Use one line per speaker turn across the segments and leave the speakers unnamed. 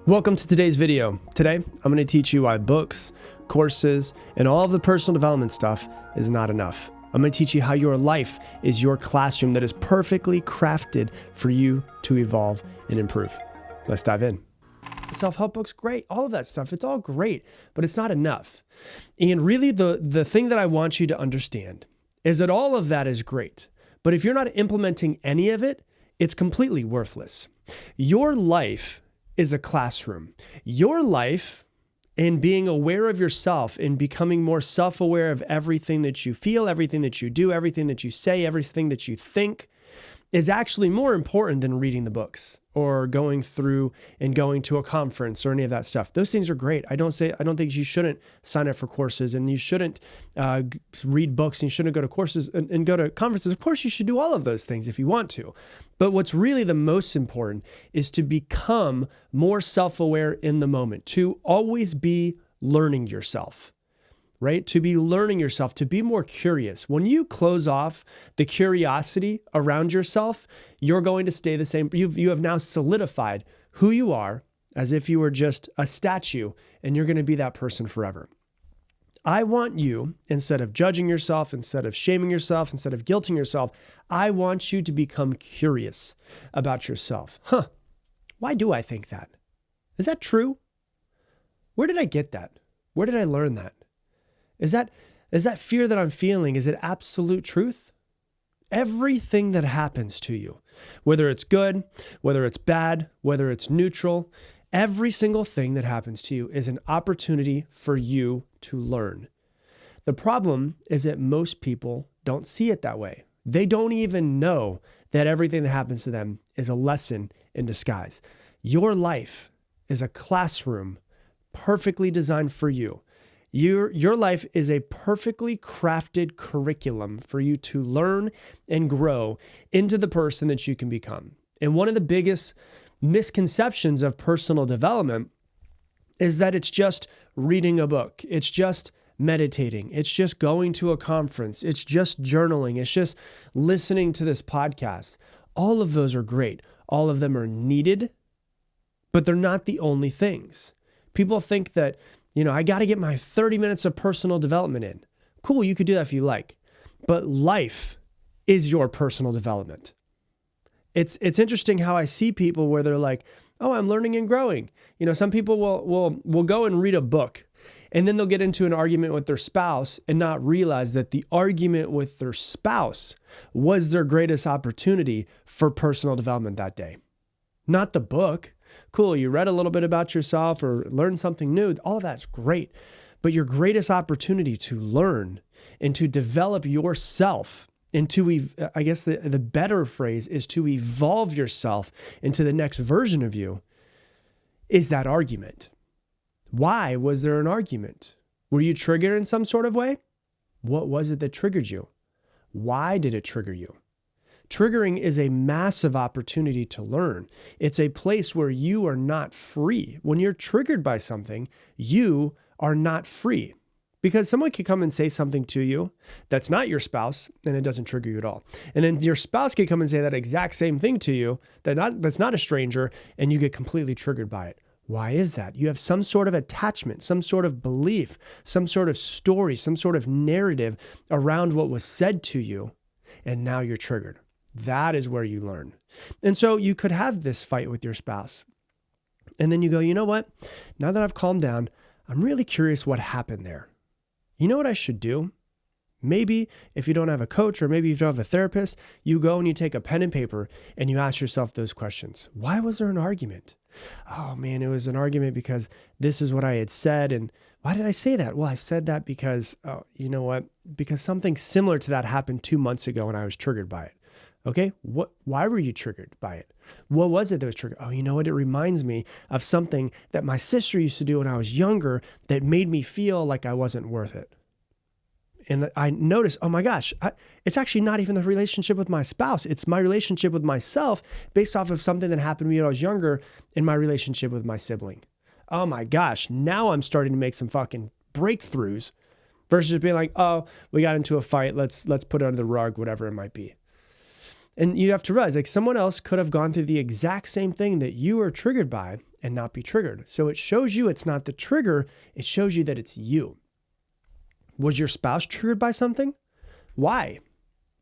Welcome to today's video. Today, I'm going to teach you why books, courses, and all of the personal development stuff is not enough. I'm going to teach you how your life is your classroom that is perfectly crafted for you to evolve and improve. Let's dive in. Self-help books, great. All of that stuff, it's all great, but it's not enough. And really the thing that I want you to understand is that all of that is great, but if you're not implementing any of it, it's completely worthless. Your life is a classroom. Your life, in being aware of yourself and becoming more self-aware of everything that you feel, everything that you do, everything that you say, everything that you think, is actually more important than reading the books or going through and going to a conference or any of that stuff. Those things are great. I don't think you shouldn't sign up for courses and you shouldn't read books and you shouldn't go to courses and go to conferences. Of course, you should do all of those things if you want to. But what's really the most important is to become more self-aware in the moment, to always be learning yourself. Right? To be learning yourself, to be more curious. When you close off the curiosity around yourself, you're going to stay the same. You have now solidified who you are as if you were just a statue, and you're going to be that person forever. I want you, instead of judging yourself, instead of shaming yourself, instead of guilting yourself, I want you to become curious about yourself. Why do I think that? Is that true? Where did I get that? Where did I learn that? Is that fear that I'm feeling, is it absolute truth? Everything that happens to you, whether it's good, whether it's bad, whether it's neutral, every single thing that happens to you is an opportunity for you to learn. The problem is that most people don't see it that way. They don't even know that everything that happens to them is a lesson in disguise. Your life is a classroom perfectly designed for you. Your life is a perfectly crafted curriculum for you to learn and grow into the person that you can become. And one of the biggest misconceptions of personal development is that it's just reading a book. It's just meditating. It's just going to a conference. It's just journaling. It's just listening to this podcast. All of those are great. All of them are needed, but they're not the only things. People think that, I got to get my 30 minutes of personal development in. Cool, you could do that if you like. But life is your personal development. It's interesting how I see people where they're like, oh, I'm learning and growing. Some people will go and read a book and then they'll get into an argument with their spouse and not realize that the argument with their spouse was their greatest opportunity for personal development that day. Not the book. Cool, you read a little bit about yourself or learned something new. All of that's great. But your greatest opportunity to learn and to develop yourself into, I guess the better phrase is to evolve yourself into the next version of you, is that argument. Why was there an argument? Were you triggered in some sort of way? What was it that triggered you? Why did it trigger you? Triggering is a massive opportunity to learn. It's a place where you are not free. When you're triggered by something, you are not free. Because someone could come and say something to you that's not your spouse, and it doesn't trigger you at all. And then your spouse could come and say that exact same thing to you that's not a stranger, and you get completely triggered by it. Why is that? You have some sort of attachment, some sort of belief, some sort of story, some sort of narrative around what was said to you, and now you're triggered. That is where you learn. And so you could have this fight with your spouse. And then you go, you know what? Now that I've calmed down, I'm really curious what happened there. You know what I should do? Maybe if you don't have a coach or maybe if you don't have a therapist, you go and you take a pen and paper and you ask yourself those questions. Why was there an argument? Oh man, it was an argument because this is what I had said. And why did I say that? Well, I said that because, you know what? Because something similar to that happened 2 months ago and I was triggered by it. Okay, why were you triggered by it? What was it that was triggered? Oh, you know what? It reminds me of something that my sister used to do when I was younger that made me feel like I wasn't worth it. And I noticed, oh my gosh, it's actually not even the relationship with my spouse. It's my relationship with myself based off of something that happened to me when I was younger in my relationship with my sibling. Oh my gosh, now I'm starting to make some fucking breakthroughs versus being like, oh, we got into a fight. Let's put it under the rug, whatever it might be. And you have to realize, like, someone else could have gone through the exact same thing that you were triggered by, and not be triggered. So it shows you it's not the trigger. It shows you that it's you. Was your spouse triggered by something? Why?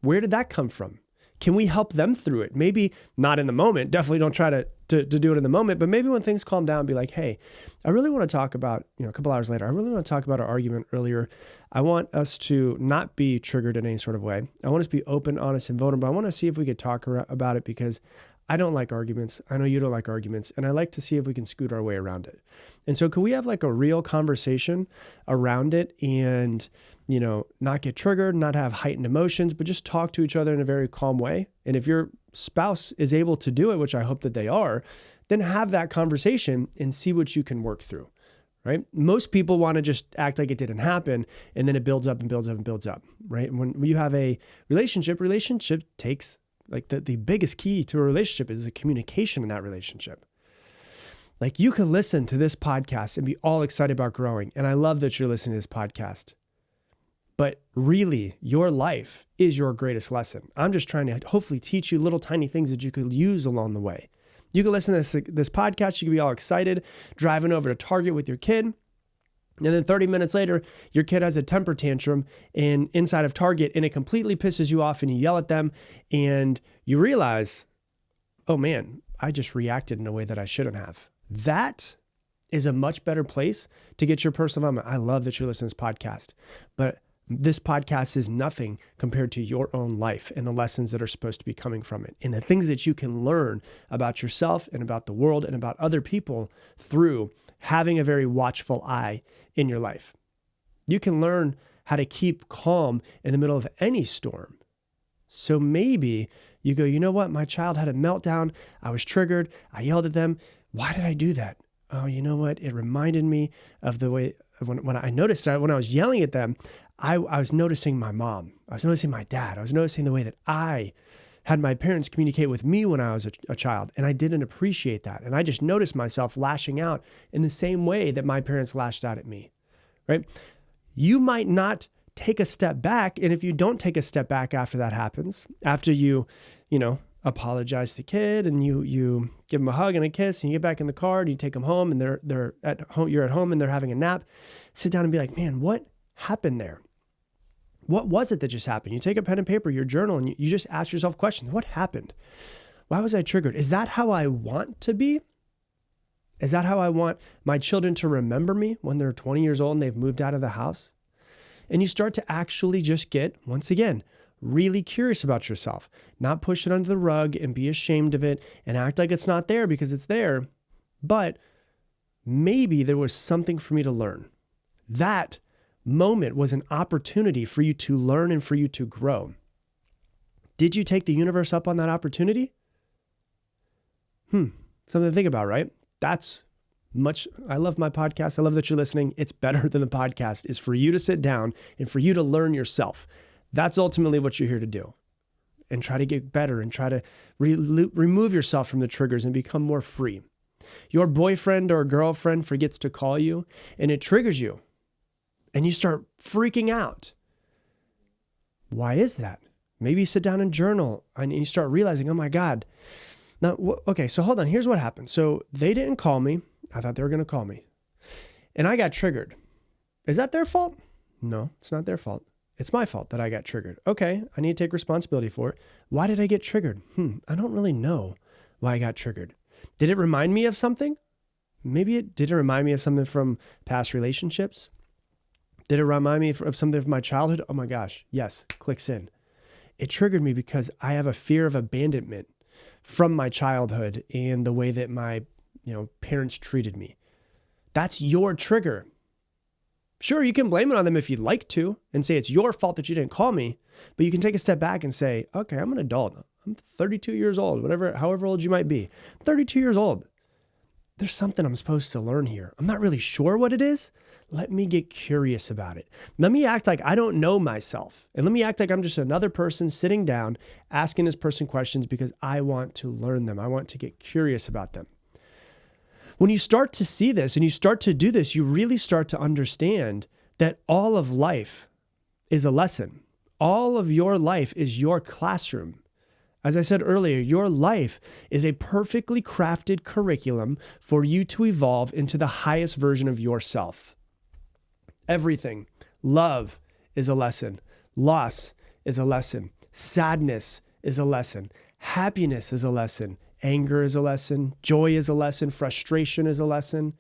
Where did that come from? Can we help them through it? Maybe not in the moment. Definitely don't try to do it in the moment, but maybe when things calm down, be like, hey, I really want to talk about, a couple hours later, I really want to talk about our argument earlier. I want us to not be triggered in any sort of way. I want us to be open, honest, and vulnerable. I want to see if we could talk about it because I don't like arguments. I know you don't like arguments, and I like to see if we can scoot our way around it. And so could we have like a real conversation around it and, not get triggered, not have heightened emotions, but just talk to each other in a very calm way. And if your spouse is able to do it, which I hope that they are, then have that conversation and see what you can work through, right? Most people want to just act like it didn't happen, and then it builds up and builds up and builds up, right? And when you have a relationship takes like the biggest key to a relationship is the communication in that relationship. Like you could listen to this podcast and be all excited about growing. And I love that you're listening to this podcast. But really, your life is your greatest lesson. I'm just trying to hopefully teach you little tiny things that you could use along the way. You could listen to this podcast. You could be all excited, driving over to Target with your kid. And then 30 minutes later, your kid has a temper tantrum inside of Target, and it completely pisses you off, and you yell at them, and you realize, oh man, I just reacted in a way that I shouldn't have. That is a much better place to get your personal development. I love that you're listening to this podcast, but this podcast is nothing compared to your own life and the lessons that are supposed to be coming from it and the things that you can learn about yourself and about the world and about other people through having a very watchful eye in your life. You can learn how to keep calm in the middle of any storm. So maybe you go, you know what? My child had a meltdown. I was triggered. I yelled at them. Why did I do that? Oh, you know what? It reminded me of the way when I noticed that when I was yelling at them, I was noticing my mom. I was noticing my dad. I was noticing the way that I had my parents communicate with me when I was a child, and I didn't appreciate that. And I just noticed myself lashing out in the same way that my parents lashed out at me, right? You might not take a step back, and if you don't take a step back after that happens, after you apologize to the kid and you give them a hug and a kiss and you get back in the car and you take them home and they're at home, you're at home and they're having a nap, sit down and be like, man, what happened there? What was it that just happened? You take a pen and paper, your journal, and you just ask yourself questions. What happened? Why was I triggered? Is that how I want to be? Is that how I want my children to remember me when they're 20 years old and they've moved out of the house? And you start to actually just get, once again, really curious about yourself, not push it under the rug and be ashamed of it and act like it's not there because it's there. But maybe there was something for me to learn. That moment was an opportunity for you to learn and for you to grow. Did you take the universe up on that opportunity? Something to think about, right? I love my podcast. I love that you're listening. It's better than the podcast is for you to sit down and for you to learn yourself. That's ultimately what you're here to do, and try to get better and try to remove yourself from the triggers and become more free. Your boyfriend or girlfriend forgets to call you and it triggers you and you start freaking out. Why is that? Maybe you sit down and journal and you start realizing, oh my God. Now, okay, so hold on. Here's what happened. So they didn't call me. I thought they were going to call me. And I got triggered. Is that their fault? No, it's not their fault. It's my fault that I got triggered. Okay, I need to take responsibility for it. Why did I get triggered? I don't really know why I got triggered. Did it remind me of something? Maybe it did. It remind me of something from past relationships? Did it remind me of something from my childhood? Oh my gosh, yes, clicks in. It triggered me because I have a fear of abandonment from my childhood and the way that my parents treated me. That's your trigger. Sure, you can blame it on them if you'd like to and say it's your fault that you didn't call me, but you can take a step back and say, okay, I'm an adult. I'm 32 years old, however old you might be. I'm 32 years old. There's something I'm supposed to learn here. I'm not really sure what it is. Let me get curious about it. Let me act like I don't know myself. And let me act like I'm just another person sitting down, asking this person questions because I want to learn them. I want to get curious about them. When you start to see this and you start to do this, you really start to understand that all of life is a lesson. All of your life is your classroom. As I said earlier, your life is a perfectly crafted curriculum for you to evolve into the highest version of yourself. Everything. Love is a lesson. Loss is a lesson. Sadness is a lesson. Happiness is a lesson. Anger is a lesson. Joy is a lesson. Frustration is a lesson.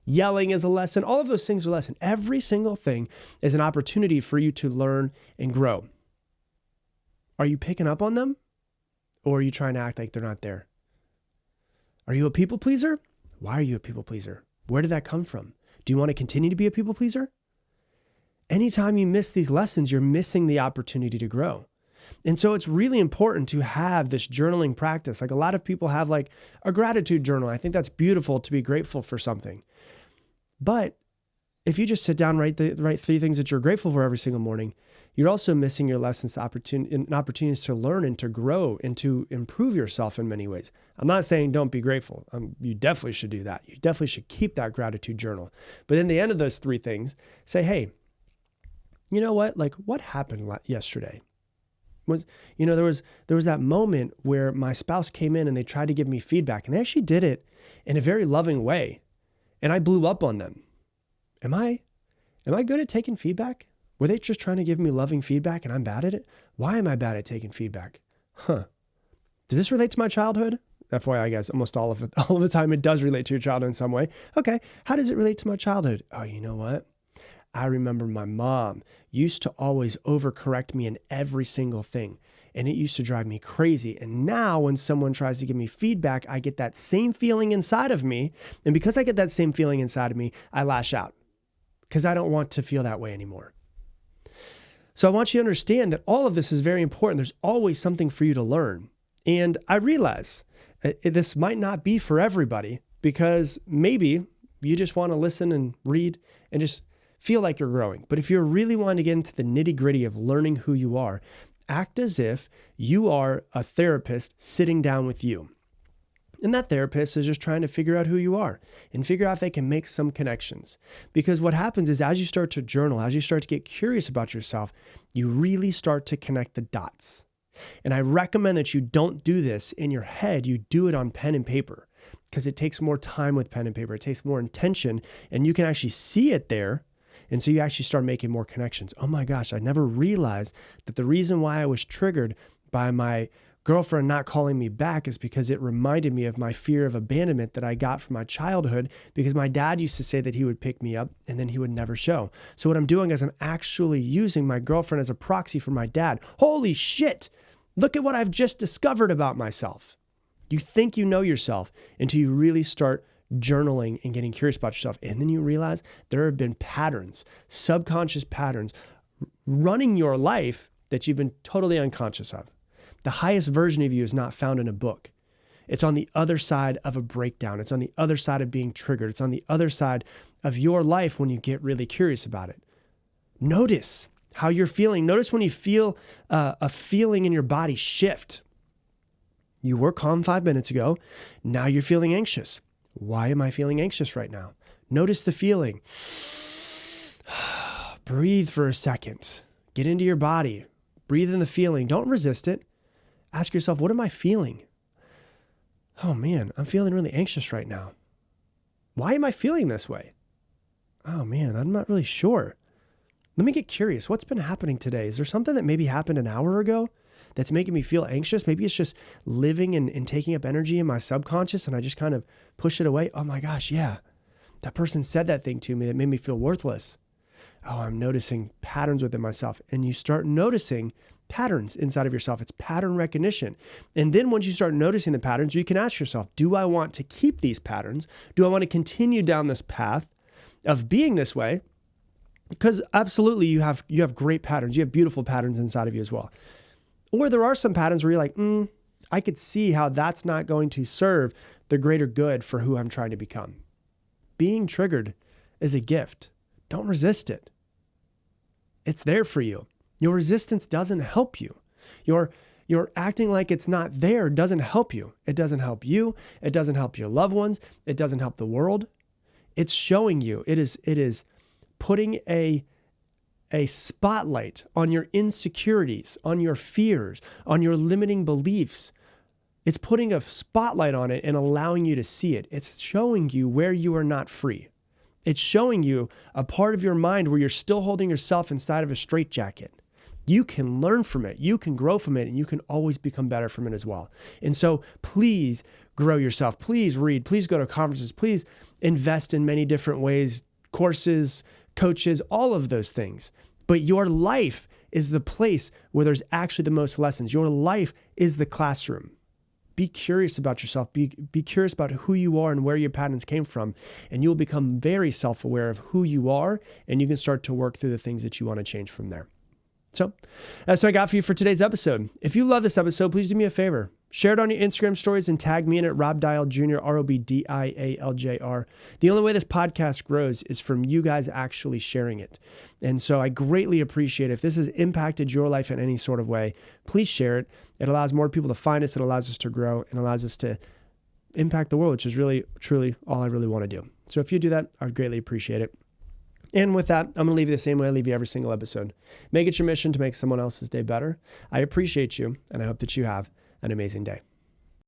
Yelling is a lesson. All of those things are lessons. Every single thing is an opportunity for you to learn and grow. Are you picking up on them? Or are you trying to act like they're not there? Are you a people pleaser? Why are you a people pleaser? Where did that come from? Do you want to continue to be a people pleaser? Anytime you miss these lessons, you're missing the opportunity to grow. And so it's really important to have this journaling practice. Like a lot of people have like a gratitude journal. I think that's beautiful to be grateful for something. But if you just sit down and write 3 things that you're grateful for every single morning, you're also missing your lessons and opportunities to learn and to grow and to improve yourself in many ways. I'm not saying don't be grateful. You definitely should do that. You definitely should keep that gratitude journal. But in the end of those 3 things, say, hey, you know what? Like what happened yesterday? There was that moment where my spouse came in and they tried to give me feedback, and they actually did it in a very loving way. And I blew up on them. Am I good at taking feedback? Were they just trying to give me loving feedback and I'm bad at it? Why am I bad at taking feedback? Does this relate to my childhood? FYI, guys, almost all of the time it does relate to your childhood in some way. Okay, how does it relate to my childhood? Oh, you know what? I remember my mom used to always overcorrect me in every single thing, and it used to drive me crazy. And now when someone tries to give me feedback, I get that same feeling inside of me. And because I get that same feeling inside of me, I lash out because I don't want to feel that way anymore. So I want you to understand that all of this is very important. There's always something for you to learn. And I realize this might not be for everybody, because maybe you just want to listen and read and just feel like you're growing. But if you're really wanting to get into the nitty-gritty of learning who you are, act as if you are a therapist sitting down with you. And that therapist is just trying to figure out who you are and figure out if they can make some connections. Because what happens is as you start to journal, as you start to get curious about yourself, you really start to connect the dots. And I recommend that you don't do this in your head. You do it on pen and paper, because it takes more time with pen and paper. It takes more intention, and you can actually see it there. And so you actually start making more connections. Oh my gosh, I never realized that the reason why I was triggered by my girlfriend not calling me back is because it reminded me of my fear of abandonment that I got from my childhood, because my dad used to say that he would pick me up and then he would never show. So what I'm doing is I'm actually using my girlfriend as a proxy for my dad. Holy shit, look at what I've just discovered about myself. You think you know yourself until you really start journaling and getting curious about yourself. And then you realize there have been patterns, subconscious patterns running your life that you've been totally unconscious of. The highest version of you is not found in a book. It's on the other side of a breakdown. It's on the other side of being triggered. It's on the other side of your life when you get really curious about it. Notice how you're feeling. Notice when you feel a feeling in your body shift. You were calm 5 minutes ago. Now you're feeling anxious. Why am I feeling anxious right now? Notice the feeling. Breathe for a second. Get into your body. Breathe in the feeling. Don't resist it. Ask yourself, what am I feeling? Oh man, I'm feeling really anxious right now. Why am I feeling this way? Oh man, I'm not really sure. Let me get curious. What's been happening today? Is there something that maybe happened an hour ago that's making me feel anxious? Maybe it's just living and taking up energy in my subconscious and I just kind of push it away. Oh my gosh, yeah. That person said that thing to me that made me feel worthless. Oh, I'm noticing patterns within myself. And you start noticing patterns inside of yourself. It's pattern recognition. And then once you start noticing the patterns, you can ask yourself, do I want to keep these patterns? Do I want to continue down this path of being this way? Because absolutely you have great patterns. You have beautiful patterns inside of you as well. Or there are some patterns where you're like, I could see how that's not going to serve the greater good for who I'm trying to become. Being triggered is a gift. Don't resist it. It's there for you. Your resistance doesn't help you. Your acting like it's not there doesn't help you. It doesn't help you. It doesn't help your loved ones. It doesn't help the world. It's showing you. It is putting a a spotlight on your insecurities, on your fears, on your limiting beliefs. It's putting a spotlight on it and allowing you to see it. It's showing you where you are not free. It's showing you a part of your mind where you're still holding yourself inside of a straitjacket. You can learn from it, you can grow from it, and you can always become better from it as well. And so please grow yourself. Please read. Please go to conferences. Please invest in many different ways, courses, coaches, all of those things. But your life is the place where there's actually the most lessons. Your life is the classroom. Be curious about yourself. Be curious about who you are and where your patterns came from. And you'll become very self-aware of who you are, and you can start to work through the things that you want to change from there. So that's what I got for you for today's episode. If you love this episode, please do me a favor. Share it on your Instagram stories and tag me in at Rob Dial Jr., ROBDIALJR. The only way this podcast grows is from you guys actually sharing it. And so I greatly appreciate it. If this has impacted your life in any sort of way, please share it. It allows more people to find us. It allows us to grow and allows us to impact the world, which is really, truly all I really want to do. So if you do that, I would greatly appreciate it. And with that, I'm going to leave you the same way I leave you every single episode. Make it your mission to make someone else's day better. I appreciate you, and I hope that you have an amazing day.